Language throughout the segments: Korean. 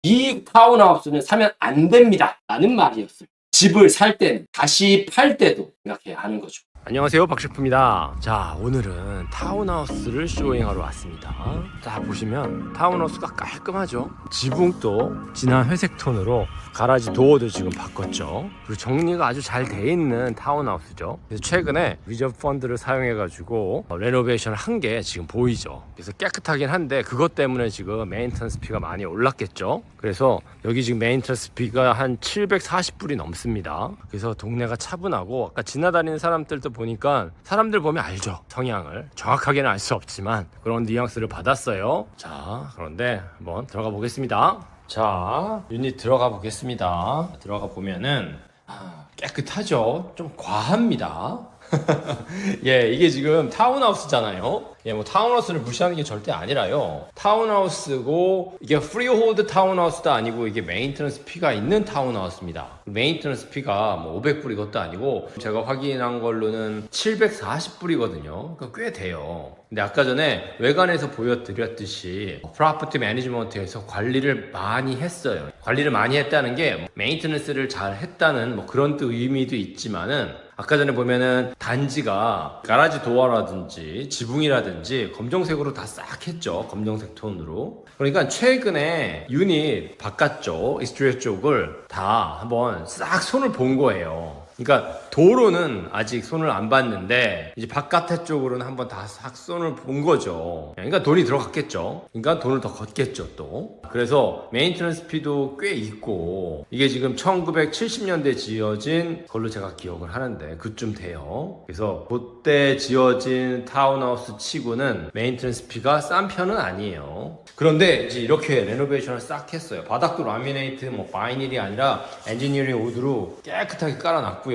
이 타운하우스는 사면 안 됩니다 라는 말이었어요. 집을 살 때는, 다시 팔 때도 생각해야 하는 거죠. 안녕하세요, 박셰프입니다. 자, 오늘은 타운하우스를 쇼잉하러 왔습니다. 자, 보시면 타운하우스가 깔끔하죠. 지붕도 진한 회색 톤으로 가라지 도어도 지금 바꿨죠. 그리고 정리가 아주 잘 돼 있는 타운하우스죠. 그래서 최근에 리저브 펀드를 사용해 가지고 레노베이션을 한 게 지금 보이죠. 그래서 깨끗하긴 한데 그것 때문에 지금 메인터넌스 피가 많이 올랐겠죠. 그래서 여기 지금 메인터넌스 피가 한 740불이 넘습니다. 그래서 동네가 차분하고, 아까 지나다니는 사람들도 보니까 사람들 보면 알죠. 성향을 정확하게는 알 수 없지만 그런 뉘앙스를 받았어요. 자, 그런데 한번 들어가 보겠습니다. 자, 유닛 들어가 보겠습니다. 들어가 보면은 깨끗하죠. 좀 과합니다. 예, 이게 지금 타운하우스잖아요. 예, 뭐 타운하우스를 무시하는 게 절대 아니라요. 타운하우스고 이게 프리홀드 타운하우스도 아니고 이게 메인테넌스 피가 있는 타운하우스입니다. 메인테넌스 피가 뭐 500불 이것도 아니고 제가 확인한 걸로는 740불이거든요. 그러니까 꽤 돼요. 근데 아까 전에 외관에서 보여드렸듯이 프로퍼티 매니지먼트에서 관리를 많이 했어요. 관리를 많이 했다는 게 메인테넌스를 잘 했다는 뭐 그런 또 의미도 있지만은, 아까 전에 보면은 단지가 가라지 도어라든지 지붕이라든지 검정색으로 다 싹 했죠. 검정색 톤으로. 그러니까 최근에 유닛 바깥쪽, 익스트리어 쪽을 다 한번 싹 손을 본 거예요. 그러니까 도로는 아직 손을 안 봤는데 이제 바깥에 쪽으로는 한번 다 싹 손을 본 거죠. 그러니까 돈이 들어갔겠죠. 그러니까 돈을 더 걷겠죠 또. 그래서 메인테넌스 피도 꽤 있고, 이게 지금 1970년대 지어진 걸로 제가 기억을 하는데 그쯤 돼요. 그래서 그때 지어진 타운하우스 치고는 메인테넌스 피가 싼 편은 아니에요. 그런데 이제 이렇게 레노베이션을 싹 했어요. 바닥도 라미네이트, 뭐 바이닐이 아니라 엔지니어링 우드로 깨끗하게 깔아놨고요.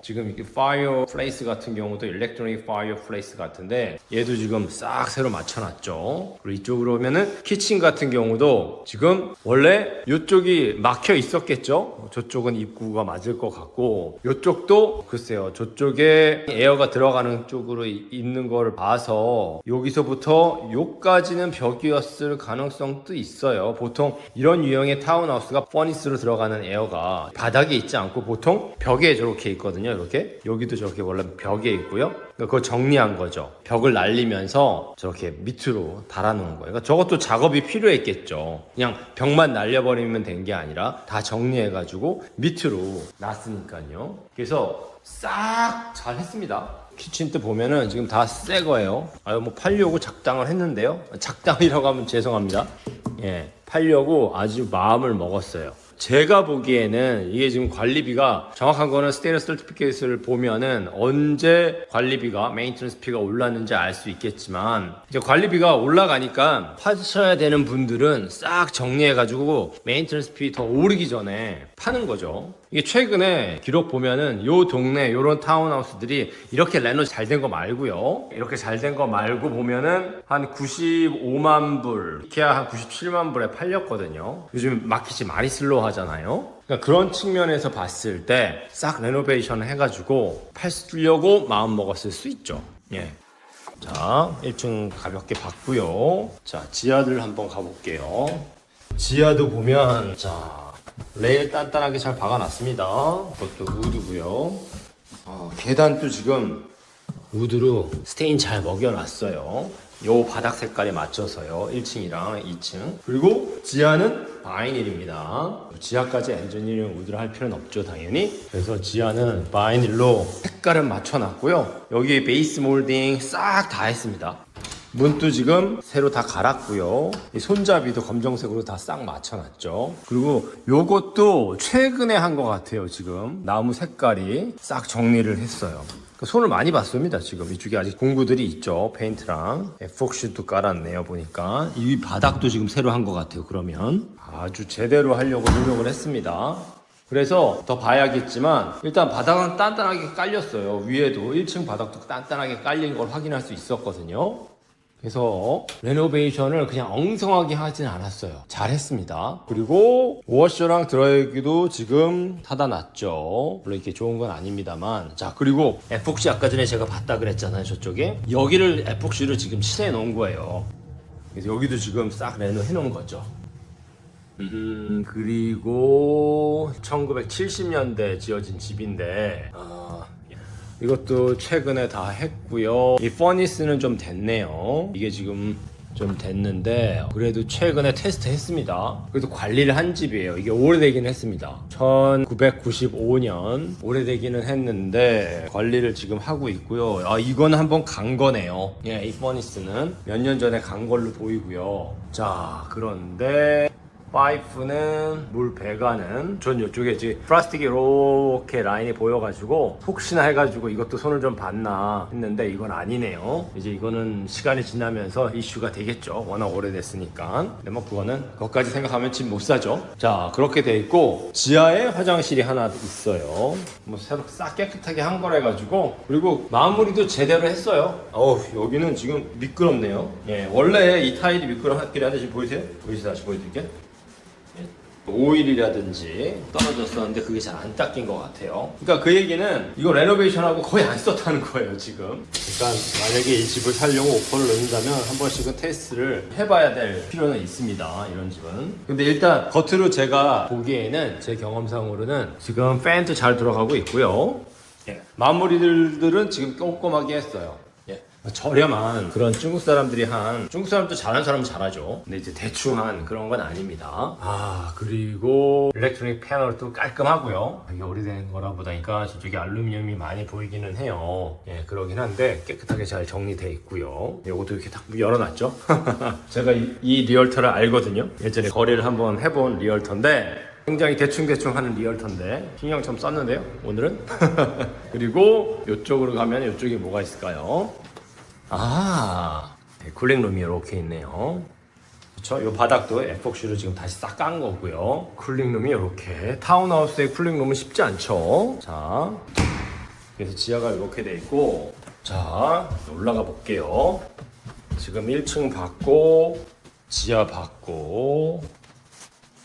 지금 이렇게 파이어 플레이스 같은 경우도 일렉트로닉 파이어 플레이스 같은데 얘도 지금 싹 새로 맞춰놨죠. 그리고 이쪽으로 오면은 키친 같은 경우도 지금 원래 이쪽이 막혀 있었겠죠. 저쪽은 입구가 맞을 것 같고, 이쪽도 글쎄요, 저쪽에 에어가 들어가는 쪽으로 있는 걸 봐서 여기서부터 여기까지는 벽이었을 가능성도 있어요. 보통 이런 유형의 타운하우스가 퍼니스로 들어가는 에어가 바닥에 있지 않고 보통 벽에 저렇게 있거든요. 이렇게 여기도 저렇게 원래 벽에 있고요. 그러니까 그거 정리한 거죠. 벽을 날리면서 저렇게 밑으로 달아놓은 거예요. 그러니까 저것도 작업이 필요했겠죠. 그냥 벽만 날려버리면 된 게 아니라 다 정리해가지고 밑으로 놨으니까요. 그래서 싹 잘 했습니다. 키친도 보면은 지금 다 새 거예요. 아유, 뭐 팔려고 작당을 했는데요. 작당이라고 하면 죄송합니다. 예, 팔려고 아주 마음을 먹었어요. 제가 보기에는 이게 지금 관리비가, 정확한 거는 스테인리스 서티피케이트를 보면은 언제 관리비가, 메인테넌스 피가 올랐는지 알 수 있겠지만, 이제 관리비가 올라가니까 파셔야 되는 분들은 싹 정리해가지고 메인테넌스 피 더 오르기 전에 파는 거죠. 이게 최근에 기록 보면은 요 동네 요런 타운하우스들이 이렇게 레노 잘 된 거 말고요, 이렇게 잘 된 거 말고 보면은 한 95만 불, 이케아 한 97만 불에 팔렸거든요. 요즘 마켓이 많이 슬로우 하잖아요. 그러니까 그런 측면에서 봤을 때 싹 레노베이션을 해가지고 팔려고 마음 먹었을 수 있죠. 예. 자, 1층 가볍게 봤고요. 자, 지하들 한번 가볼게요. 지하도 보면, 자, 레일 단단하게 잘 박아놨습니다. 그것도 우드고요. 계단도 지금 우드로 스테인 잘 먹여놨어요. 요 바닥 색깔에 맞춰서요. 1층이랑 2층. 그리고 지하는 바이닐입니다. 지하까지 엔지니어링 우드를 할 필요는 없죠, 당연히. 그래서 지하는 바이닐로 색깔은 맞춰놨고요. 여기 베이스 몰딩 싹 다 했습니다. 문도 지금 새로 다 갈았고요. 이 손잡이도 검정색으로 다 싹 맞춰놨죠. 그리고 요것도 최근에 한 것 같아요. 지금 나무 색깔이 싹 정리를 했어요. 손을 많이 봤습니다. 지금 이쪽에 아직 공구들이 있죠. 페인트랑 에폭시도 깔았네요. 보니까 이 바닥도 지금 새로 한 것 같아요. 그러면 아주 제대로 하려고 노력을 했습니다. 그래서 더 봐야겠지만 일단 바닥은 단단하게 깔렸어요. 위에도 1층 바닥도 단단하게 깔린 걸 확인할 수 있었거든요. 그래서 레노베이션을 그냥 엉성하게 하진 않았어요. 잘했습니다. 그리고 워셔랑 드라이기도 지금 사다 놨죠. 물론 이렇게 좋은 건 아닙니다만. 자, 그리고 에폭시 아까 전에 제가 봤다 그랬잖아요. 저쪽에 여기를 에폭시를 지금 칠해 놓은 거예요. 그래서 여기도 지금 싹 레노 해 놓은 거죠. 그리고 1970년대 지어진 집인데 이것도 최근에 다 했고요. 이 퍼니스는 좀 됐네요. 이게 지금 좀 됐는데 그래도 최근에 테스트 했습니다. 그래도 관리를 한 집이에요. 이게 오래되긴 했습니다. 1995년 오래되기는 했는데 관리를 지금 하고 있고요. 이건 한번 간 거네요. 예, 이 퍼니스는 몇 년 전에 간 걸로 보이고요. 자, 그런데 파이프는 물 배관은 전 이쪽에 지금 플라스틱이 이렇게 라인이 보여가지고 혹시나 해가지고 이것도 손을 좀 봤나 했는데 이건 아니네요. 이제 이거는 시간이 지나면서 이슈가 되겠죠. 워낙 오래됐으니까. 근데 뭐 그것까지 생각하면 집 못 사죠. 자, 그렇게 돼 있고 지하에 화장실이 하나 있어요. 뭐 새로 싹 깨끗하게 한 거라 해가지고 그리고 마무리도 제대로 했어요. 여기는 지금 미끄럽네요. 예, 원래 이 타일이 미끄럽긴 한데 지금 보이세요? 다시 보여드릴게요. 오일이라든지 떨어졌었는데 그게 잘 안 닦인 것 같아요. 그러니까 그 얘기는 이거 레노베이션하고 거의 안 썼다는 거예요 지금. 그러니까 만약에 이 집을 살려고 오퍼를 넣는다면 한 번씩은 테스트를 해봐야 될 필요는 있습니다. 이런 집은. 근데 일단 겉으로 제가 보기에는 제 경험상으로는 지금 팬도 잘 들어가고 있고요. 마무리들은 지금 꼼꼼하게 했어요. 저렴한 그런 중국 사람도 잘하는 사람은 잘하죠. 근데 이제 대충 한 그런 건 아닙니다. 그리고 일렉트로닉 패널도 깔끔하고요. 이게 오래된 거라 보다니까 저쪽에 알루미늄이 많이 보이기는 해요. 예, 그러긴 한데 깨끗하게 잘 정리되어 있고요. 이것도 이렇게 딱 열어놨죠. 제가 이 리얼터를 알거든요. 예전에 거래를 한번 해본 리얼터인데 굉장히 대충대충 하는 리얼터인데 신경 좀 썼는데요 오늘은. 그리고 이쪽으로 가면 이쪽에 뭐가 있을까요? 쿨링룸이 이렇게 있네요. 그쵸? 이 바닥도 에폭시로 지금 다시 싹 깐 거고요. 쿨링룸이 이렇게. 타운하우스의 쿨링룸은 쉽지 않죠. 자, 그래서 지하가 이렇게 돼 있고, 자, 올라가 볼게요. 지금 1층 받고, 지하 받고,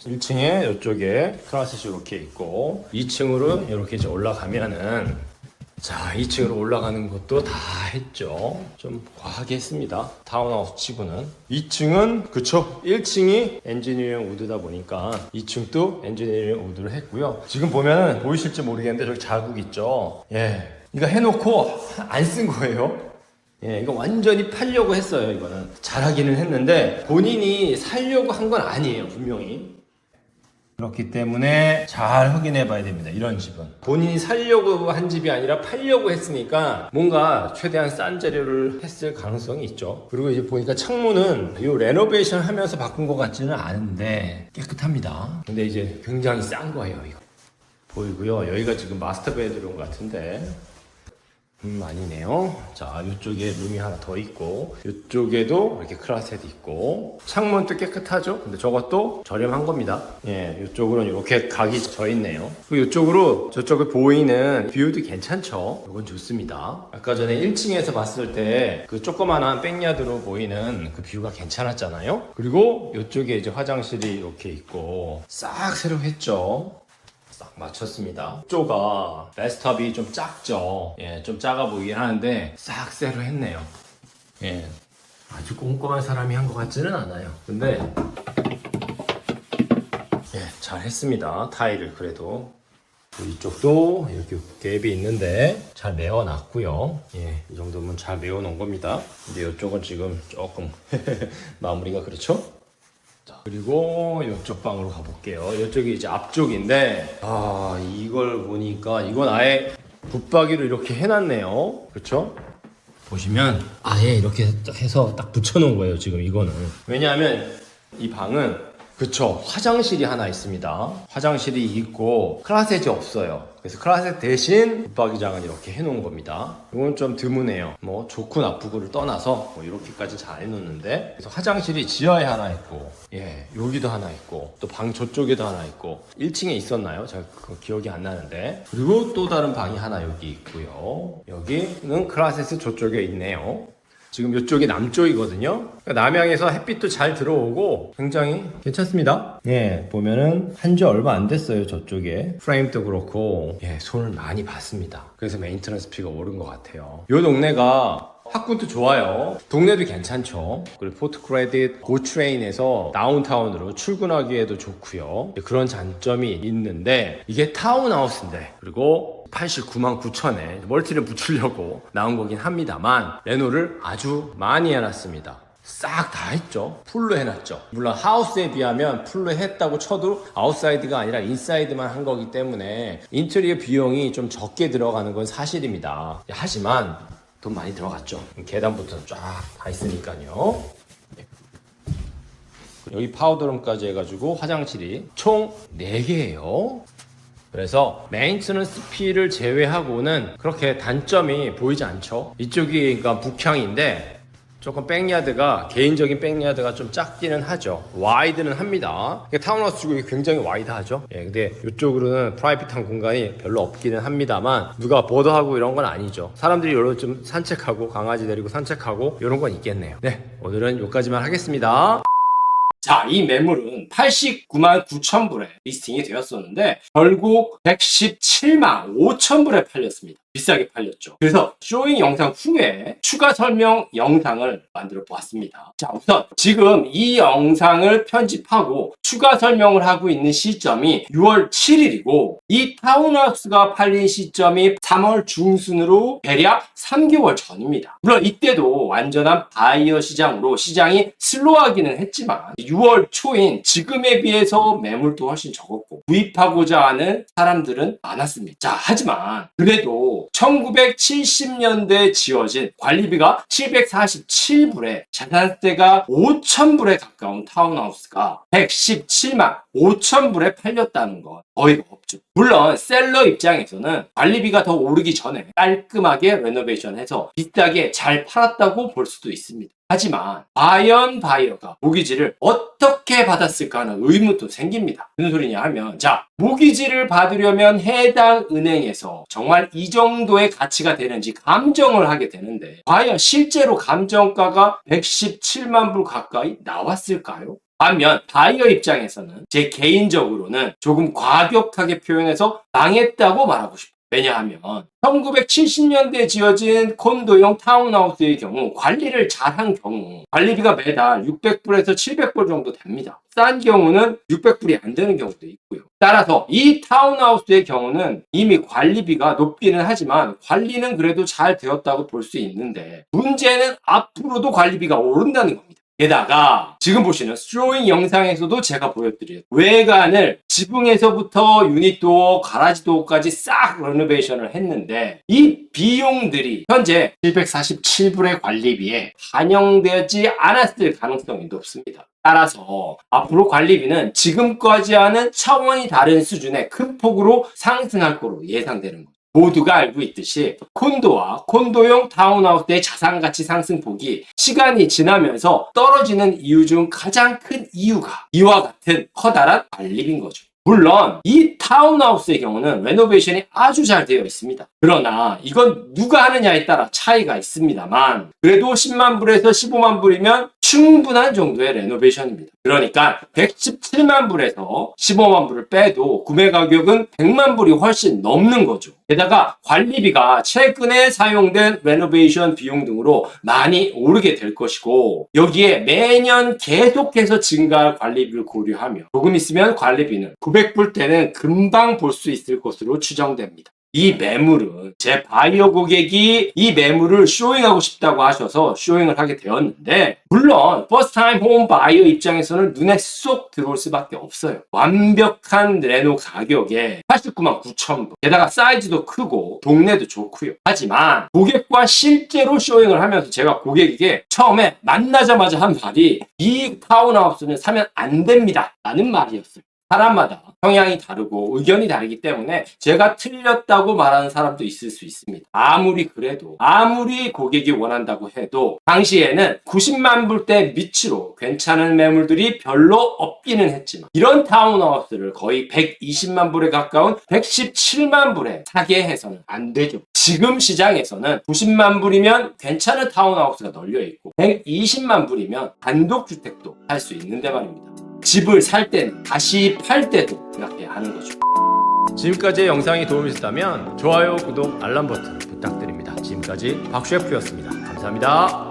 1층에 이쪽에 클라스시 이렇게 있고, 2층으로 이렇게 이제 올라가면은, 자, 2층으로 올라가는 것도 다 했죠. 좀 과하게 했습니다. 타운하우스 치고는. 2층은 그쵸, 1층이 엔지니어링 우드다 보니까 2층도 엔지니어링 우드를 했고요. 지금 보면은 보이실지 모르겠는데 저기 자국 있죠. 예, 이거 해놓고 안 쓴 거예요. 예, 이거 완전히 팔려고 했어요. 이거는 잘하기는 했는데 본인이 살려고 한 건 아니에요, 분명히. 그렇기 때문에 잘 확인해 봐야 됩니다. 이런 집은 본인이 살려고 한 집이 아니라 팔려고 했으니까 뭔가 최대한 싼 재료를 했을 가능성이 있죠. 그리고 이제 보니까 창문은 이 레노베이션 하면서 바꾼 것 같지는 않은데 깨끗합니다. 근데 이제 굉장히 싼 거예요. 이거 보이고요. 여기가 지금 마스터 베드룸 같은데 아니네요. 자, 이쪽에 룸이 하나 더 있고 이쪽에도 이렇게 클라셋 있고 창문도 깨끗하죠. 근데 저것도 저렴한 겁니다. 예, 이쪽으로는 이렇게 각이 져 있네요. 그리고 이쪽으로 저쪽에 보이는 뷰도 괜찮죠. 이건 좋습니다. 아까 전에 1층에서 봤을 때 그 조그만한 백야드로 보이는 그 뷰가 괜찮았잖아요. 그리고 이쪽에 이제 화장실이 이렇게 있고 싹 새로 했죠. 딱 맞췄습니다. 이쪽가 베스트탑이 좀 작죠. 예, 좀 작아 보이긴 하는데 싹 새로 했네요. 예, 아주 꼼꼼한 사람이 한 것 같지는 않아요. 근데 예, 잘 했습니다. 타일을 그래도. 이쪽도 이렇게 갭이 있는데 잘 메워놨고요. 예, 이 정도면 잘 메워놓은 겁니다. 근데 이쪽은 지금 조금 마무리가 그렇죠? 자, 그리고 이쪽 방으로 가볼게요. 이쪽이 이제 앞쪽인데 이걸 보니까 이건 아예 붙박이로 이렇게 해놨네요. 그쵸? 보시면 아예 이렇게 해서 딱 붙여놓은 거예요. 지금 이거는 왜냐하면 이 방은 그쵸, 화장실이 하나 있습니다. 화장실이 있고 클라셋이 없어요. 그래서 클라셋 대신 붙박이장을 이렇게 해놓은 겁니다. 이건 좀 드무네요. 뭐 좋고 나쁘고를 떠나서 뭐 이렇게까지 잘 해놓는데, 그래서 화장실이 지하에 하나 있고, 예, 여기도 하나 있고, 또 방 저쪽에도 하나 있고, 1층에 있었나요? 제가 그거 기억이 안 나는데. 그리고 또 다른 방이 하나 여기 있고요. 여기는 클라셋이 저쪽에 있네요. 지금 이쪽이 남쪽이거든요. 그러니까 남향에서 햇빛도 잘 들어오고 굉장히 괜찮습니다. 예, 보면은 한지 얼마 안 됐어요. 저쪽에 프레임도 그렇고, 예, 손을 많이 봤습니다. 그래서 메인테넌스 피가 오른 것 같아요. 이 동네가 학군도 좋아요. 동네도 괜찮죠. 그리고 포트 크레딧 고트레인에서 다운타운으로 출근하기에도 좋고요. 그런 장점이 있는데 이게 타운하우스인데 그리고 89만 9천에 멀티를 붙이려고 나온 거긴 합니다만 레노를 아주 많이 해놨습니다. 싹 다 했죠. 풀로 해놨죠. 물론 하우스에 비하면 풀로 했다고 쳐도 아웃사이드가 아니라 인사이드만 한 거기 때문에 인테리어 비용이 좀 적게 들어가는 건 사실입니다. 하지만 돈 많이 들어갔죠. 계단부터 쫙 다 있으니까요. 여기 파우더룸까지 해가지고 화장실이 총 4개예요. 그래서 메인테너스 피를 제외하고는 그렇게 단점이 보이지 않죠. 이쪽이 그러니까 북향인데 조금 백야드가 개인적인 백야드가 좀 작기는 하죠. 와이드는 합니다. 타운하우스 쪽이 굉장히 와이드하죠. 근데 이쪽으로는 프라이빗한 공간이 별로 없기는 합니다만 누가 보더하고 이런 건 아니죠. 사람들이 여러 좀 산책하고 강아지 데리고 산책하고 이런 건 있겠네요. 네, 오늘은 여기까지만 하겠습니다. 자, 이 매물은 89만 9천 불에 리스팅이 되었었는데 결국 117만 5천 불에 팔렸습니다. 비싸게 팔렸죠. 그래서 쇼잉 영상 후에 추가 설명 영상을 만들어 보았습니다. 자, 우선 지금 이 영상을 편집하고 추가 설명을 하고 있는 시점이 6월 7일이고 이 타운하우스가 팔린 시점이 3월 중순으로 대략 3개월 전입니다. 물론 이때도 완전한 바이어 시장으로 시장이 슬로우하기는 했지만 6월 초인 지금에 비해서 매물도 훨씬 적었고 구입하고자 하는 사람들은 많았습니다. 자, 하지만 그래도 1970년대에 지어진 관리비가 747불에 자산세가 5,000불에 가까운 타운하우스가 117만 5,000불에 팔렸다는 건 어이가 없죠. 물론 셀러 입장에서는 관리비가 더 오르기 전에 깔끔하게 레노베이션해서 비싸게 잘 팔았다고 볼 수도 있습니다. 하지만 과연 바이어가 모기지를 어떻게 받았을까 하는 의문도 생깁니다. 무슨 소리냐 하면 자, 모기지를 받으려면 해당 은행에서 정말 이 정도의 가치가 되는지 감정을 하게 되는데 과연 실제로 감정가가 117만 불 가까이 나왔을까요? 반면 바이어 입장에서는 제 개인적으로는 조금 과격하게 표현해서 망했다고 말하고 싶어요. 왜냐하면 1970년대에 지어진 콘도형 타운하우스의 경우 관리를 잘한 경우 관리비가 매달 600불에서 700불 정도 됩니다. 싼 경우는 600불이 안 되는 경우도 있고요. 따라서 이 타운하우스의 경우는 이미 관리비가 높기는 하지만 관리는 그래도 잘 되었다고 볼 수 있는데 문제는 앞으로도 관리비가 오른다는 겁니다. 게다가 지금 보시는 쇼잉 영상에서도 제가 보여드린 외관을 지붕에서부터 유닛도어, 가라지도어까지 싹 레노베이션을 했는데 이 비용들이 현재 747불의 관리비에 반영되지 않았을 가능성이 높습니다. 따라서 앞으로 관리비는 지금까지와는 차원이 다른 수준의 큰 폭으로 상승할 거로 예상되는 거죠. 모두가 알고 있듯이 콘도와 콘도용 타운하우스의 자산가치 상승폭이 시간이 지나면서 떨어지는 이유 중 가장 큰 이유가 이와 같은 커다란 관리비인 거죠. 물론 이 타운하우스의 경우는 레노베이션이 아주 잘 되어 있습니다. 그러나 이건 누가 하느냐에 따라 차이가 있습니다만 그래도 10만 불에서 15만 불이면 충분한 정도의 레노베이션입니다. 그러니까 117만 불에서 15만 불을 빼도 구매 가격은 100만 불이 훨씬 넘는 거죠. 게다가 관리비가 최근에 사용된 레노베이션 비용 등으로 많이 오르게 될 것이고 여기에 매년 계속해서 증가할 관리비를 고려하며 조금 있으면 관리비는 900불대는 금방 볼 수 있을 것으로 추정됩니다. 이 매물은 제 바이어 고객이 이 매물을 쇼잉하고 싶다고 하셔서 쇼잉을 하게 되었는데 물론 퍼스트 타임 홈 바이어 입장에서는 눈에 쏙 들어올 수밖에 없어요. 완벽한 레노 가격에 89만 9천 불 게다가 사이즈도 크고 동네도 좋고요. 하지만 고객과 실제로 쇼잉을 하면서 제가 고객에게 처음에 만나자마자 한 말이 이 타운하우스는 사면 안 됩니다 라는 말이었어요. 사람마다 성향이 다르고 의견이 다르기 때문에 제가 틀렸다고 말하는 사람도 있을 수 있습니다. 아무리 그래도 아무리 고객이 원한다고 해도 당시에는 90만 불대 밑으로 괜찮은 매물들이 별로 없기는 했지만 이런 타운하우스를 거의 120만 불에 가까운 117만 불에 사게 해서는 안 되죠. 지금 시장에서는 90만 불이면 괜찮은 타운하우스가 널려있고 120만 불이면 단독주택도 할 수 있는데 말입니다. 집을 살 때는 다시 팔 때도 생각해야 하는 거죠. 지금까지의 영상이 도움이 됐다면 좋아요, 구독, 알람 버튼 부탁드립니다. 지금까지 박셰프였습니다. 감사합니다.